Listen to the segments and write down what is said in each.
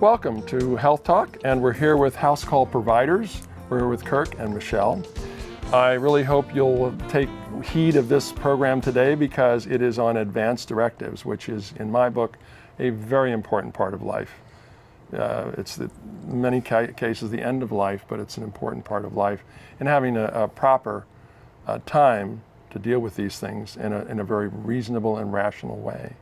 welcome to Health Talk, and we're here with Housecall providers. We're here with Kirk and Michelle. I really hope you'll take heed of this program today because it is on advanced directives, which is, in my book, a very important part of life. It's in many cases the end of life, but it's an important part of life. And having a proper time to deal with these things in a very reasonable and rational way.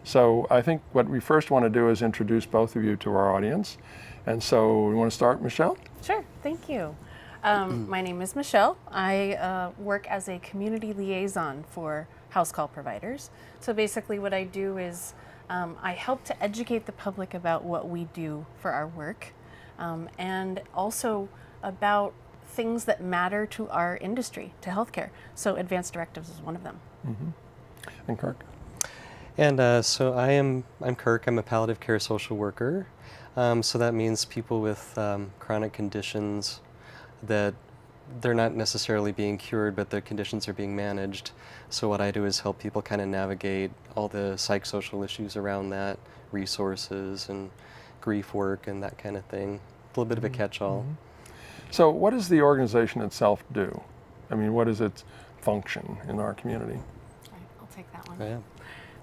So I think what we first want to do is introduce both of you to our audience. And so we want to start, Michelle? Sure, thank you. My name is Michelle. I work as a community liaison for Housecall providers. So basically what I do is I help to educate the public about what we do for our work and also about things that matter to our industry, to healthcare. So advanced directives is one of them. Mm-hmm. And Kirk? And so I'm Kirk. I'm a palliative care social worker. So that means people with chronic conditions that they're not necessarily being cured, but their conditions are being managed. So what I do is help people kind of navigate all the psychosocial issues around that, resources and grief work and that kind of thing. A little bit of a catch-all. Mm-hmm. So what does the organization itself do? I mean, what is its function in our community? I'll take that one. Oh, yeah.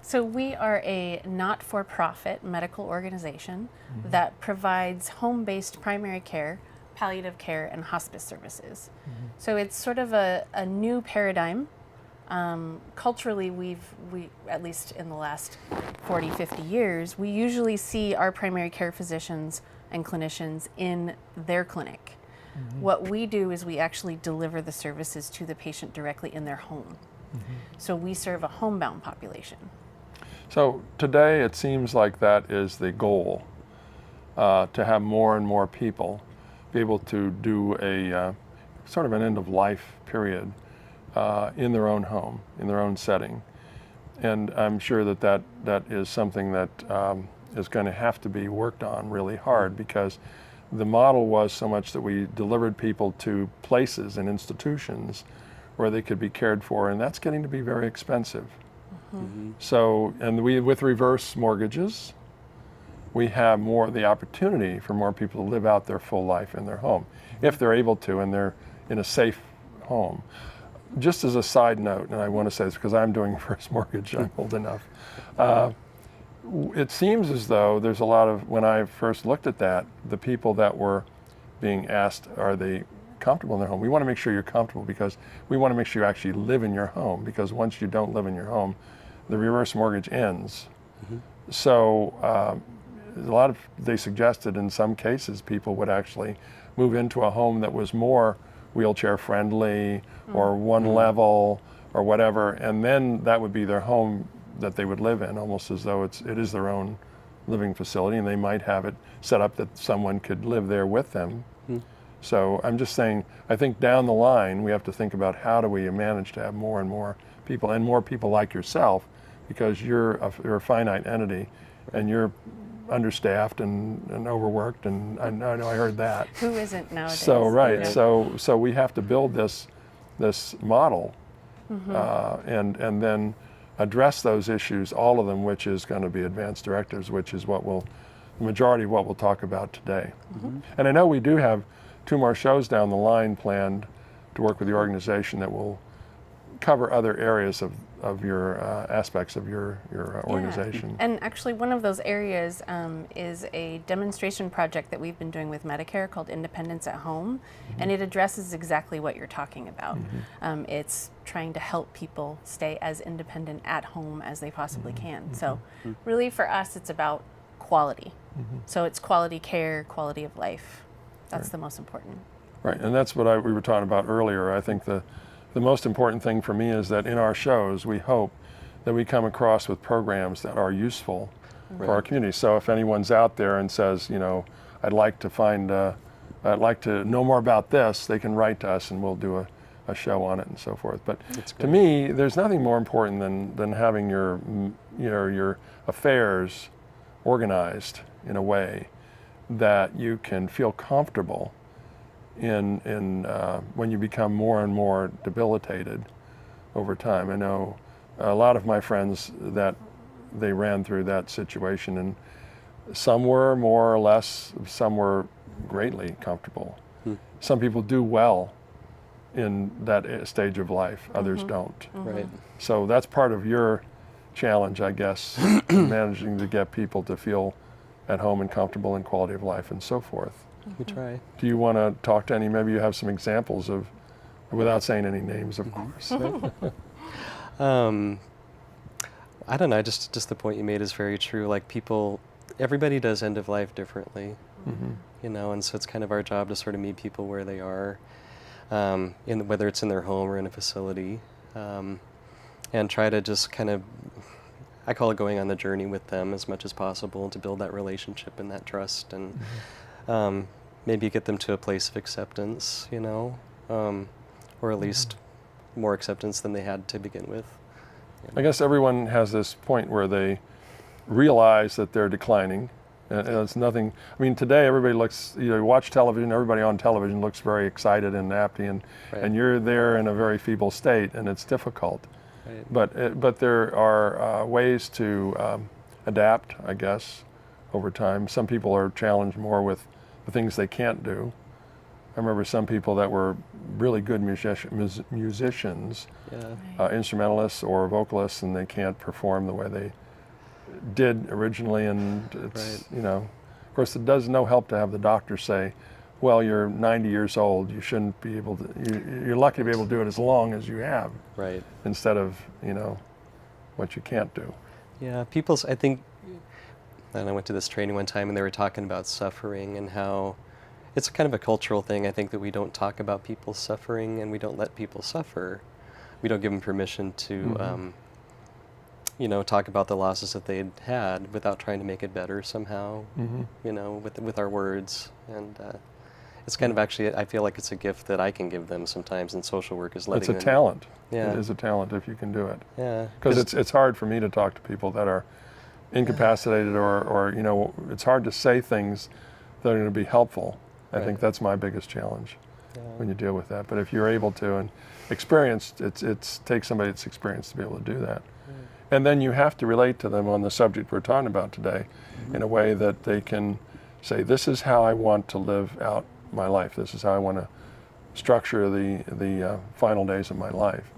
So we are a not-for-profit medical organization that provides home-based primary care, palliative care, and hospice services. So it's sort of a new paradigm. Culturally, we at least in the last 40, 50 years, we usually see our primary care physicians and clinicians in their clinic. What we do is we actually deliver the services to the patient directly in their home. So we serve a homebound population. So today it seems like that is the goal, to have more and more people be able to do a sort of an end-of-life period in their own home, in their own setting. And I'm sure that is something that is going to have to be worked on really hard, because the model was so much that we delivered people to places and institutions where they could be cared for, and that's getting to be very expensive. So, and with reverse mortgages, we have the opportunity for more people to live out their full life in their home, if they're able to, and they're in a safe home. Just as a side note, and I want to say this because I'm doing first mortgage, I'm old enough. It seems as though there's a lot of, when I first looked at that, the people that were being asked, are they comfortable in their home? We want to make sure you're comfortable because we want to make sure you actually live in your home, because once you don't live in your home, the reverse mortgage ends. So they suggested in some cases people would actually move into a home that was more wheelchair friendly or one level or whatever, and then that would be their home that they would live in, almost as though it is their own living facility, and they might have it set up that someone could live there with them. So I'm just saying, I think down the line we have to think about how do we manage to have more and more people, and more people like yourself, because you're a finite entity and you're understaffed and overworked, and I know I heard that. Who isn't nowadays? So right, Yeah. so we have to build this model and then address those issues, all of them, which is going to be advanced directives, which is the majority of what we'll talk about today. And I know we do have 2 more shows down the line planned to work with the organization that will cover other areas of your aspects of your organization. And actually one of those areas is a demonstration project that we've been doing with Medicare called Independence at Home, and it addresses exactly what you're talking about. It's trying to help people stay as independent at home as they possibly can. So really for us it's about quality. So it's quality care, quality of life. That's the most important. Right, and that's what we were talking about earlier. I think the most important thing for me is that in our shows, we hope that we come across with programs that are useful for our community. So if anyone's out there and says, I'd like to know more about this, they can write to us and we'll do a show on it and so forth. But to me, there's nothing more important than having your affairs organized in a way that you can feel comfortable in when you become more and more debilitated over time. I know a lot of my friends that they ran through that situation, and Some were more or less, some were greatly comfortable. Some people do well in that stage of life, others don't. Right. So that's part of your challenge, I guess, in managing to get people to feel at home and comfortable and quality of life and so forth. We try. Do you want to talk to any, maybe you have some examples of, without saying any names, of course. I don't know, just the point you made is very true. Like everybody does end of life differently, you know, and so it's kind of our job to sort of meet people where they are, whether it's in their home or in a facility, and try to just kind of, I call it going on the journey with them as much as possible to build that relationship and that trust, and maybe get them to a place of acceptance, you know, or at least more acceptance than they had to begin with. I guess everyone has this point where they realize that they're declining. And it's nothing, I mean, today everybody looks, you watch television, everybody on television looks very excited and happy, and you're there in a very feeble state, and it's difficult. Right. But there are ways to adapt, I guess, over time. Some people are challenged more with the things they can't do. I remember some people that were really good musicians, instrumentalists or vocalists, and they can't perform the way they did originally, and it's, you know, of course it does no help to have the doctor say, well, you're 90 years old, you shouldn't be able to, you're lucky to be able to do it as long as you have, instead of, you know, what you can't do. Yeah, I think, and I went to this training one time and they were talking about suffering and how it's kind of a cultural thing. I think that we don't talk about people's suffering, and we don't let people suffer. We don't give them permission to, you know, talk about the losses that they'd had without trying to make it better somehow, you know, with our words. And it's kind of actually, I feel like it's a gift that I can give them sometimes in social work, is letting them. It's a talent. Yeah. It is a talent if you can do it. Yeah. Because it's hard for me to talk to people that are incapacitated or, you know, it's hard to say things that are going to be helpful. I think that's my biggest challenge when you deal with that. But if you're able to and experienced, it takes somebody that's experienced to be able to do that. And then you have to relate to them on the subject we're talking about today in a way that they can say, this is how I want to live out my life. This is how I want to structure the final days of my life.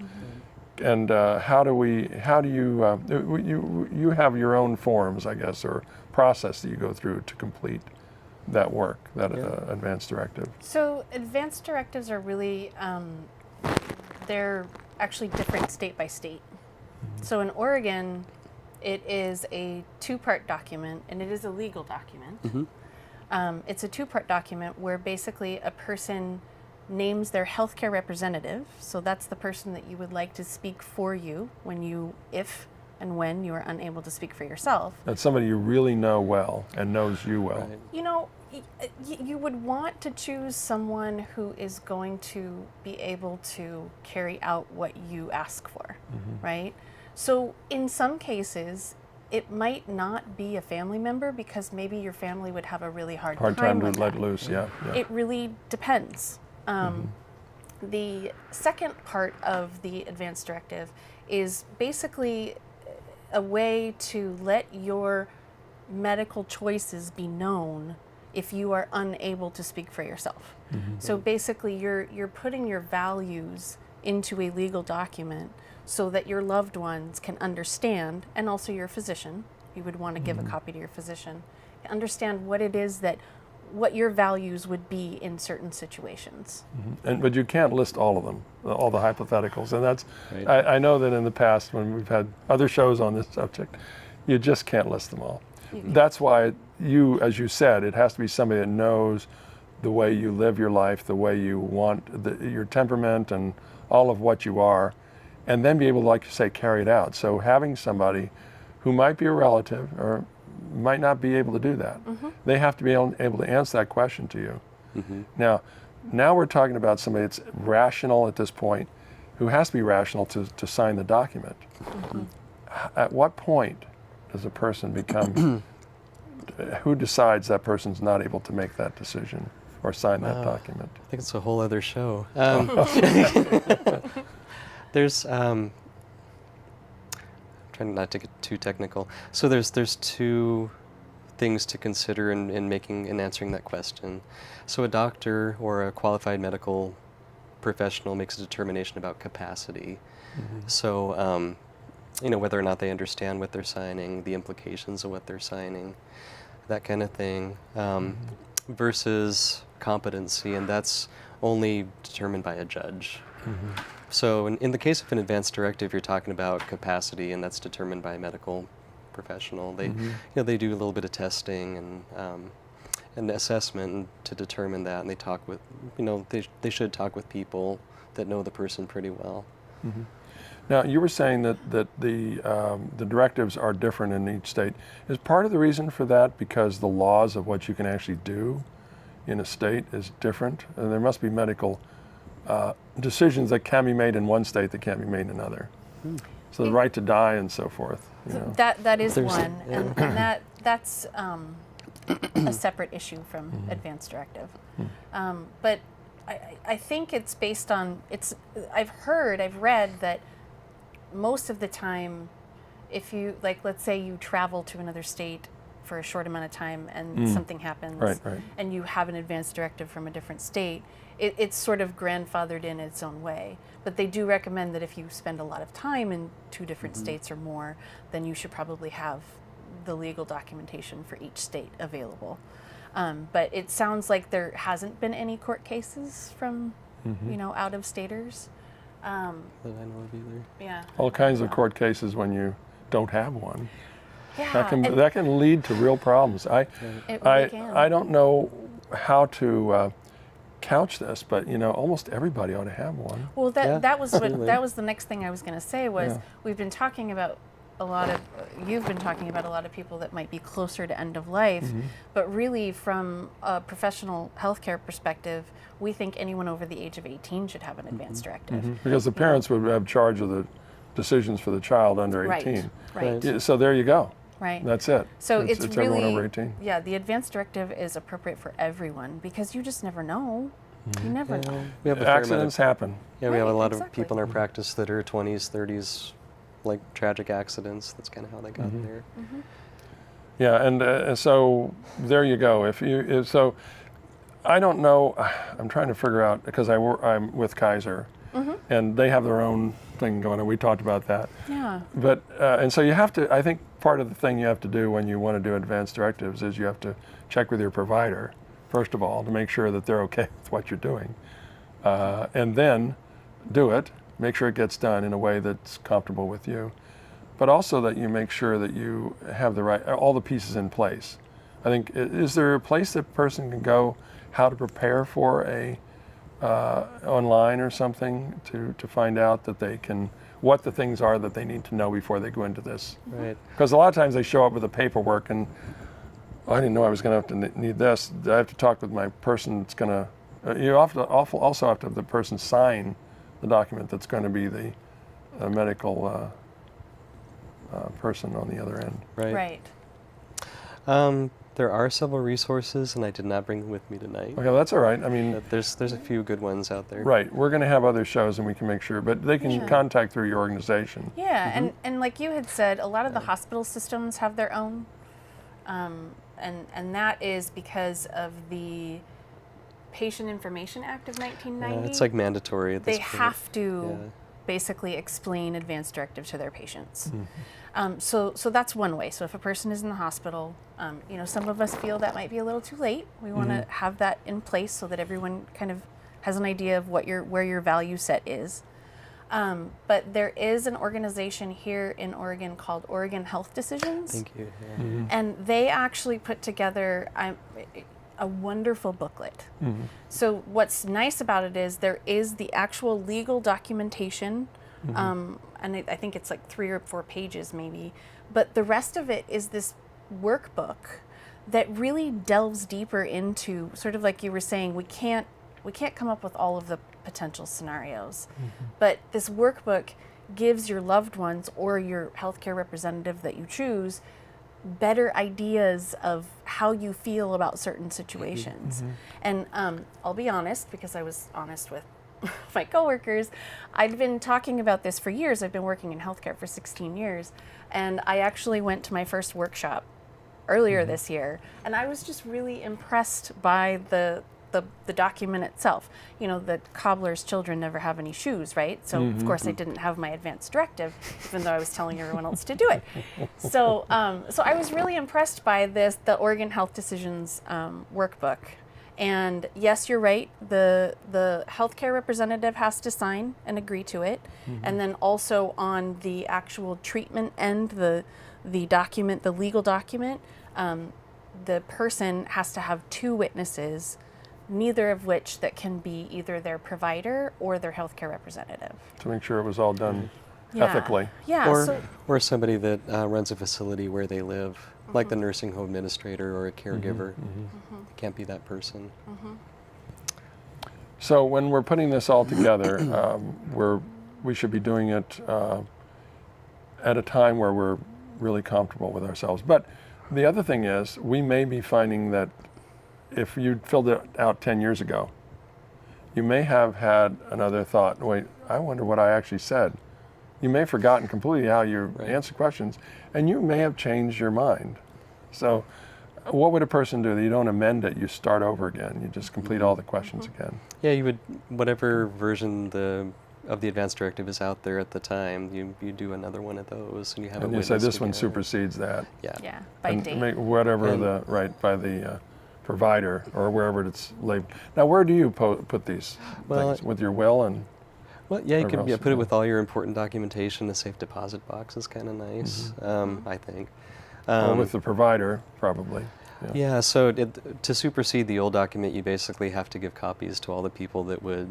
And how do you have your own forms, I guess, or process that you go through to complete that work, that advanced directive? So advanced directives are really, they're actually different state by state. So in Oregon, it is a two-part document, and it is a legal document. It's a two-part document where basically a person names their healthcare representative. So that's the person that you would like to speak for you if and when you are unable to speak for yourself. That's somebody you really know well and knows you well. You know, you would want to choose someone who is going to be able to carry out what you ask for, right? So in some cases, it might not be a family member, because maybe your family would have a really hard time to with let that. loose. It really depends. The second part of the advanced directive is basically a way to let your medical choices be known if you are unable to speak for yourself. So basically you're putting your values into a legal document so that your loved ones can understand, and also your physician, you would want to give a copy to your physician, understand what it is what your values would be in certain situations. But you can't list all of them, all the hypotheticals. And that's, I know that in the past when we've had other shows on this subject, you just can't list them all. That's why as you said, it has to be somebody that knows the way you live your life, the way you want, your temperament and all of what you are, and then be able to, like you say, carry it out. So having somebody who might be a relative or might not be able to do that, they have to be able to answer that question to you. Now we're talking about somebody that's rational at this point, who has to be rational to sign the document. At what point does a person become, who decides that person's not able to make that decision or sign that document? I think it's a whole other show. There's, I'm trying not to get too technical. So there's two things to consider in making and answering that question. So a doctor or a qualified medical professional makes a determination about capacity. So, whether or not they understand what they're signing, the implications of what they're signing, that kind of thing, versus competency, and that's only determined by a judge. So in the case of an advanced directive, you're talking about capacity, and that's determined by a medical professional. They, they do a little bit of testing and assessment to determine that, and they talk with, they should talk with people that know the person pretty well. Now, you were saying that the directives are different in each state. Is part of the reason for that because the laws of what you can actually do in a state is different? And there must be medical decisions that can be made in one state that can't be made in another. So the right to die and so forth. That is There's- one, and that's a separate issue from advanced directive. But I think it's based on, I've read that most of the time, if you, like, let's say you travel to another state for a short amount of time and something happens, Right. and you have an advanced directive from a different state, it's sort of grandfathered in its own way. But they do recommend that if you spend a lot of time in 2 different states or more, then you should probably have the legal documentation for each state available. But it sounds like there hasn't been any court cases from, out-of-staters. That I know of either. Yeah. All kinds of court cases when you don't have one. Yeah. That can lead to real problems. It really can. I don't know how to couch this, but almost everybody ought to have one. Well, Yeah, that was absolutely. that was the next thing I was going to say was Yeah. we've been talking about you've been talking about a lot of people that might be closer to end of life, but really from a professional healthcare perspective, we think anyone over the age of 18 should have an advanced directive. Because the parents would have charge of the decisions for the child under 18. Right. Yeah, so there you go. Right. That's it. So it's really, everyone over 18. Yeah, the advanced directive is appropriate for everyone because you just never know. You never know. We have a fair amount Accidents of, happen. we have a Right, lot exactly. of people in our practice that are 20s, 30s, like tragic accidents. That's kind of how they got there. Yeah, and so there you go. So I don't know. I'm trying to figure out because I'm with Kaiser, and they have their own thing going on. We talked about that. Yeah. But and so you have to. I think part of the thing you have to do when you want to do advanced directives is you have to check with your provider first of all to make sure that they're okay with what you're doing, and then do it. Make sure it gets done in a way that's comfortable with you, but also that you make sure that you have all the pieces in place. I think, is there a place that person can go, how to prepare for a online or something to find out that they can, what the things are that they need to know before they go into this? Right. Because a lot of times they show up with the paperwork and I didn't know I was going to have to need this. I have to talk with my person that's going to, you also have to have the person sign the document that's going to be the medical person on the other end. Right. There are several resources, and I did not bring them with me tonight. Okay, that's all right. I mean, But there's a few good ones out there. right, we're going to have other shows and we can make sure, but they can contact through your organization. Yeah, and like you had said, a lot of the hospital systems have their own, and that is because of the Patient Information Act of 1990. It's like mandatory at this They point. have to Yeah. basically explain advanced directive to their patients. So that's one way. So if a person is in the hospital, some of us feel that might be a little too late. We want to have that in place so that everyone kind of has an idea of where your value set is. But there is an organization here in Oregon called Oregon Health Decisions. Thank you. Yeah. And they actually put together a wonderful booklet. So what's nice about it is there is the actual legal documentation, and I think it's like 3 or 4 pages maybe, but the rest of it is this workbook that really delves deeper into, sort of like you were saying, we can't come up with all of the potential scenarios, but this workbook gives your loved ones or your healthcare representative that you choose better ideas of how you feel about certain situations. And I'll be honest, because I was honest with my coworkers, I'd been talking about this for years. I've been working in healthcare for 16 years, and I actually went to my first workshop earlier this year, and I was just really impressed by the document itself. You know, that cobbler's children never have any shoes, right? So of course I didn't have my advanced directive, even though I was telling everyone else to do it. So so I was really impressed by the Oregon Health Decisions workbook. And yes, you're right. The healthcare representative has to sign and agree to it, and then also on the actual treatment end, the document, the legal document, the person has to have 2 witnesses, neither of which that can be either their provider or their healthcare representative. To make sure it was all done ethically. Yeah. Or somebody that runs a facility where they live, like the nursing home administrator or a caregiver. It can't be that person. So when we're putting this all together, we should be doing it at a time where we're really comfortable with ourselves. But the other thing is, we may be finding that if you filled it out 10 years ago, you may have had another thought. Wait, I wonder what I actually said. You may have forgotten completely how you answer questions, and you may have changed your mind. So what would a person do? You don't amend it, you start over again. You just complete all the questions again. Yeah, you would, whatever version of the advanced directive is out there at the time, you do another one of those, and you have And a you say witness this one together. supersedes that. Yeah, by And date. make whatever by the provider or wherever it's labeled. Now, where do you put these things? With your will and? Well, yeah, you Wherever could else put you it go. with all your important documentation. A safe deposit box is kind of nice, I think. Or with the provider, probably. Yeah, so to supersede the old document, you basically have to give copies to all the people that would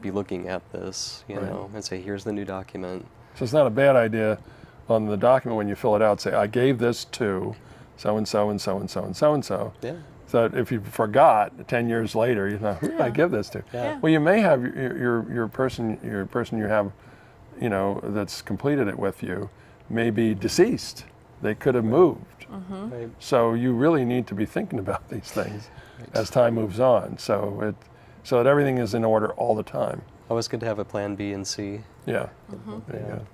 be looking at this, you know, and say, here's the new document. So it's not a bad idea on the document when you fill it out, say, I gave this to so-and-so and so-and-so and so-and-so. Yeah. So if you forgot 10 years later, you know, who did I give this to? Yeah. Well, you may have your person you have, you know, that's completed it with you, may be deceased. They could have moved. Right. So you really need to be thinking about these things as time moves on. So that everything is in order all the time. Always good to have a plan B and C. Yeah. There you go.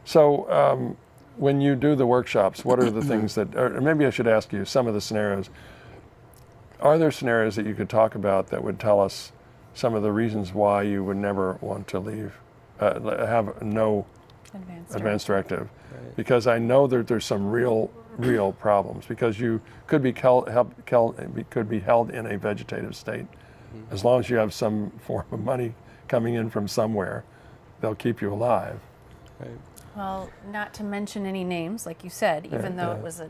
So when you do the workshops, what are the things that, or maybe I should ask you some of the scenarios. Are there scenarios that you could talk about that would tell us some of the reasons why you would never want to leave, have no advanced directive? Right. Because I know that there's some real problems, because you could be held in a vegetative state. As long as you have some form of money coming in from somewhere, they'll keep you alive. Right. Well, not to mention any names, like you said, even though it was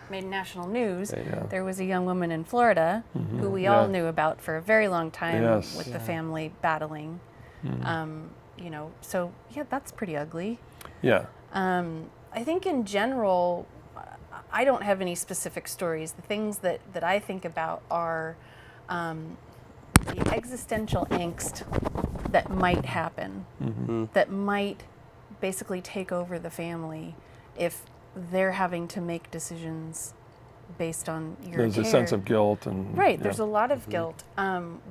made national news, there was a young woman in Florida who we all knew about for a very long time with the family battling. You know, so yeah, that's pretty ugly. Yeah. I think in general, I don't have any specific stories. The things that I think about are the existential angst that might happen, that might basically take over the family if they're having to make decisions based on your There's a sense of guilt and there's a lot of guilt.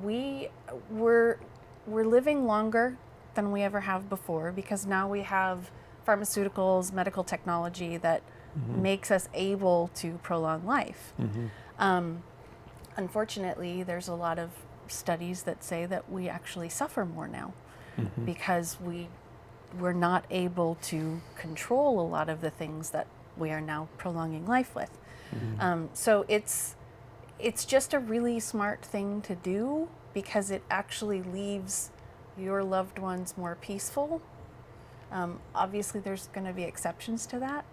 We're living longer than we ever have before, because now we have pharmaceuticals, medical technology that makes us able to prolong life. Unfortunately, there's a lot of studies that say that we actually suffer more now because we're not able to control a lot of the things that we are now prolonging life with. So it's just a really smart thing to do, because it actually leaves your loved ones more peaceful. Obviously, there's going to be exceptions to that.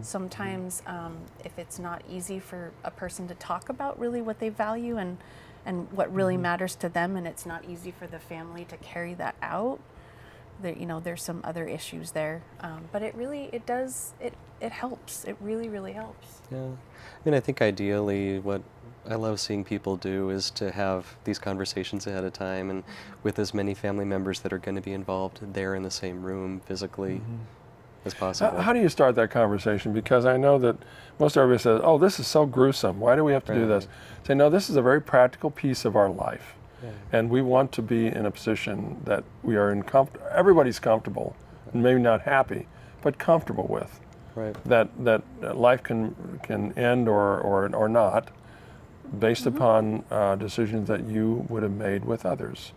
Sometimes if it's not easy for a person to talk about really what they value and what really matters to them, and it's not easy for the family to carry that out, there's some other issues there. But it helps. It really, really helps. Yeah. I mean, I think ideally what I love seeing people do is to have these conversations ahead of time, and with as many family members that are going to be involved there in the same room physically as possible. How do you start that conversation? Because I know that most everybody says, oh, this is so gruesome. Why do we have to do this? Say, no, this is a very practical piece of our life. And we want to be in a position that we are everybody's comfortable, and maybe not happy, but comfortable with. Right. that life can end or not based upon decisions that you would have made with others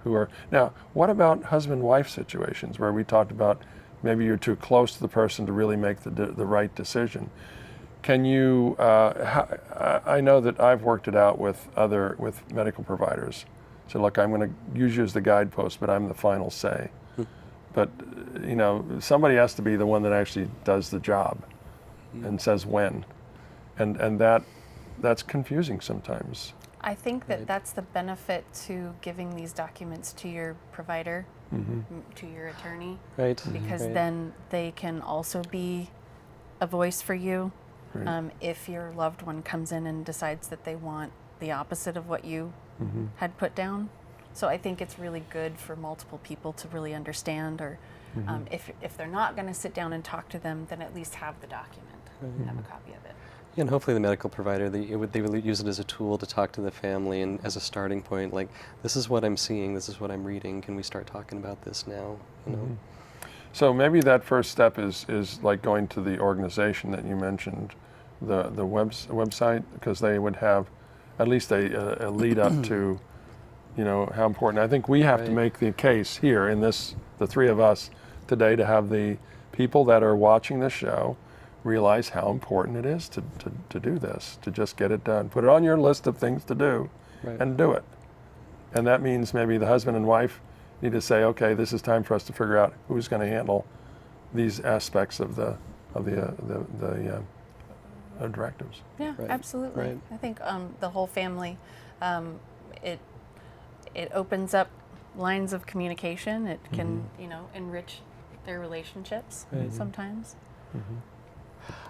who are. Now, what about husband-wife situations where we talked about maybe you're too close to the person to really make the right decision? Can you, I know that I've worked it out with medical providers. So look, I'm going to use you as the guidepost, but I'm the final say. But, you know, somebody has to be the one that actually does the job and says when. And that's confusing sometimes. I think that that's the benefit to giving these documents to your provider, to your attorney. Right. Because right. then they can also be a voice for you. Right. If your loved one comes in and decides that they want the opposite of what you had put down. So I think it's really good for multiple people to really understand, or if they're not going to sit down and talk to them, then at least have the document, have a copy of it. Yeah, and hopefully the medical provider, they would use it as a tool to talk to the family and as a starting point, like, this is what I'm seeing, this is what I'm reading, can we start talking about this now? You know? So maybe that first step is like going to the organization that you mentioned, the website, because they would have at least a lead up to, you know, how important. I think we have to make the case here in this, the three of us today, to have the people that are watching this show realize how important it is to do this, to just get it done. Put it on your list of things to do and do it. And that means maybe the husband and wife need to say, okay, this is time for us to figure out who's going to handle these aspects of the directives. Yeah, absolutely. Right. I think the whole family, it opens up lines of communication. It can, you know, enrich their relationships sometimes.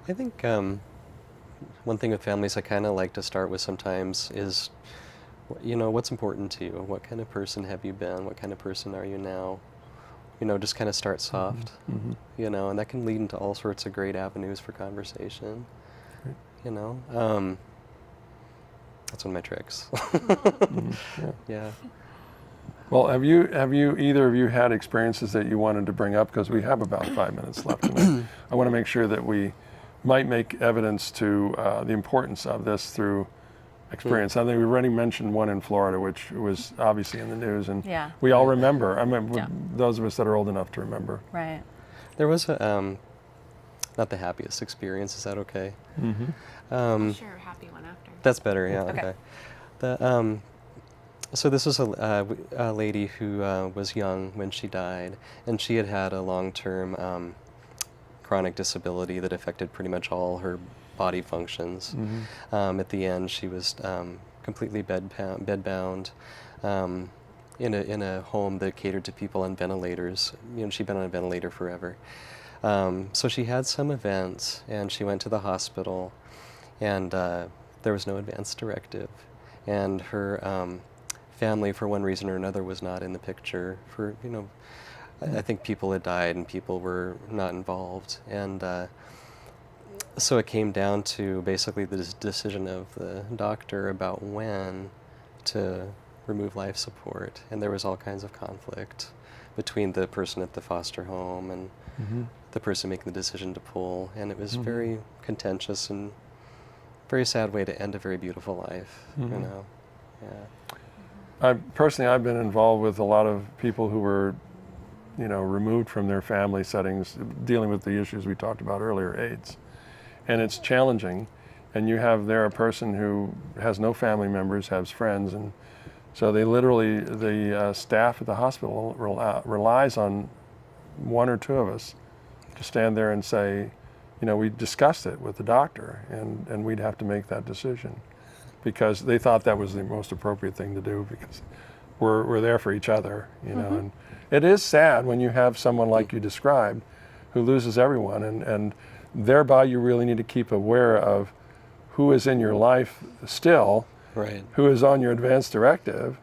I think one thing with families I kind of like to start with sometimes is, you know, what's important to you? What kind of person have you been? What kind of person are you now? You know, just kind of start soft, you know, and that can lead into all sorts of great avenues for conversation, you know. That's one of my tricks. Yeah. Well, have you either of you had experiences that you wanted to bring up? Because we have about 5 minutes left tonight. I want to make sure that we might make evidence to the importance of this through experience. I think we've already mentioned one in Florida, which was obviously in the news, and we all remember. I mean, those of us that are old enough to remember. Right. There was a, not the happiest experience, is that okay? Sure, happy one after. That's better, yeah, okay. The, so this was a lady who was young when she died, and she had had a long-term chronic disability that affected pretty much all her body functions. At the end, she was completely bedbound in a home that catered to people on ventilators. You know, she'd been on a ventilator forever. So she had some events, and she went to the hospital, and there was no advance directive, and her family, for one reason or another, was not in the picture. For, you know, I think people had died and people were not involved, and so it came down to basically the decision of the doctor about when to remove life support, and there was all kinds of conflict between the person at the foster home and the person making the decision to pull, and it was very contentious and very sad way to end a very beautiful life, you know. Personally, I've been involved with a lot of people who were, you know, removed from their family settings, dealing with the issues we talked about earlier, AIDS. And it's challenging, and you have there a person who has no family members, has friends, and so they literally, the staff at the hospital relies on one or two of us to stand there and say, you know, we discussed it with the doctor, and we'd have to make that decision, because they thought that was the most appropriate thing to do, because we're there for each other, you know. And it is sad when you have someone like you described who loses everyone, and thereby you really need to keep aware of who is in your life still, who is on your advance directive,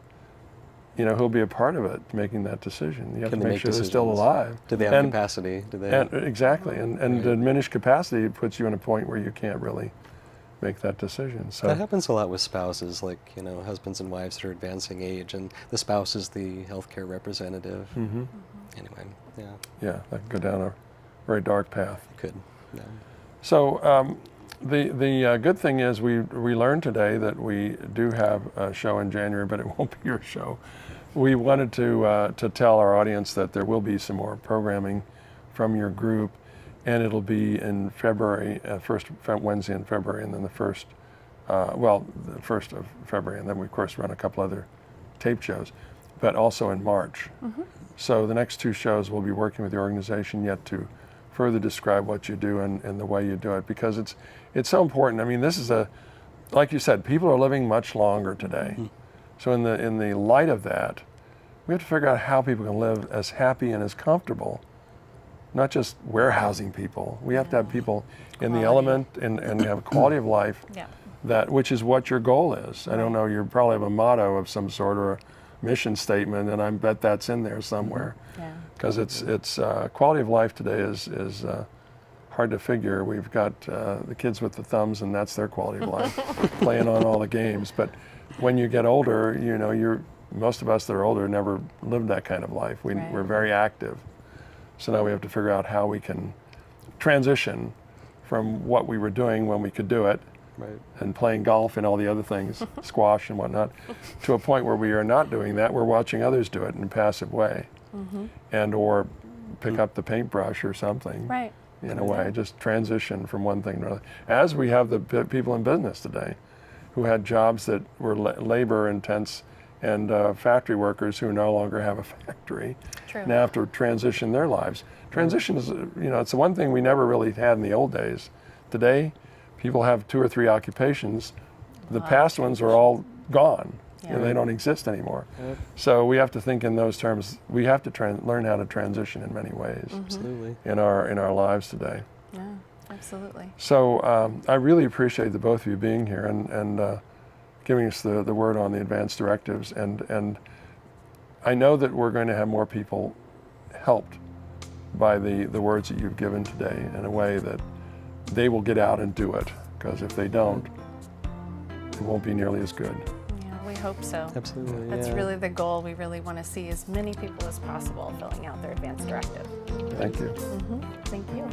you know, who'll be a part of it, making that decision. You have to make sure they're still alive. Do they have capacity? Do they? Exactly, and diminished capacity puts you in a point where you can't really make that decision. So that happens a lot with spouses, like, you know, husbands and wives that are advancing age, and the spouse is the healthcare representative. Anyway, yeah, that could go down a very dark path. It could. Yeah. So the good thing is we learned today that we do have a show in January, but it won't be your show. We wanted to tell our audience that there will be some more programming from your group, and it'll be in February, first Wednesday in February, and then the first of February, and then we of course run a couple other tape shows, but also in March. So the next 2 shows we'll be working with the organization yet to further describe what you do and the way you do it, because it's so important. I mean, this is like you said, people are living much longer today. So in the light of that, we have to figure out how people can live as happy and as comfortable, not just warehousing people. We have to have people in the element and have a quality of life, which is what your goal is. I don't know, you probably have a motto of some sort or a mission statement, and I bet that's in there somewhere. Because it's quality of life today is hard to figure. We've got the kids with the thumbs, and that's their quality of life, playing on all the games. But when you get older, you know, most of us that are older never lived that kind of life. We're very active. So now we have to figure out how we can transition from what we were doing when we could do it, and playing golf and all the other things, squash and whatnot, to a point where we are not doing that. We're watching others do it in a passive way, and or pick up the paintbrush or something. In a way, just transition from one thing to another. As we have the people in business today who had jobs that were labor intense, and factory workers who no longer have a factory now have to transition their lives. Transition is, it's the one thing we never really had in the old days. Today, people have 2 or 3 occupations. The past ones are all gone. They don't exist anymore. So we have to think in those terms. We have to learn how to transition in many ways. Absolutely. In our lives today. Yeah, absolutely. So I really appreciate the both of you being here and giving us the word on the advanced directives, and I know that we're going to have more people helped by the words that you've given today in a way that they will get out and do it, because if they don't, it won't be nearly as good. Yeah, we hope so. Absolutely. That's really the goal. We really want to see as many people as possible filling out their advanced directive. Thank you. Thank you.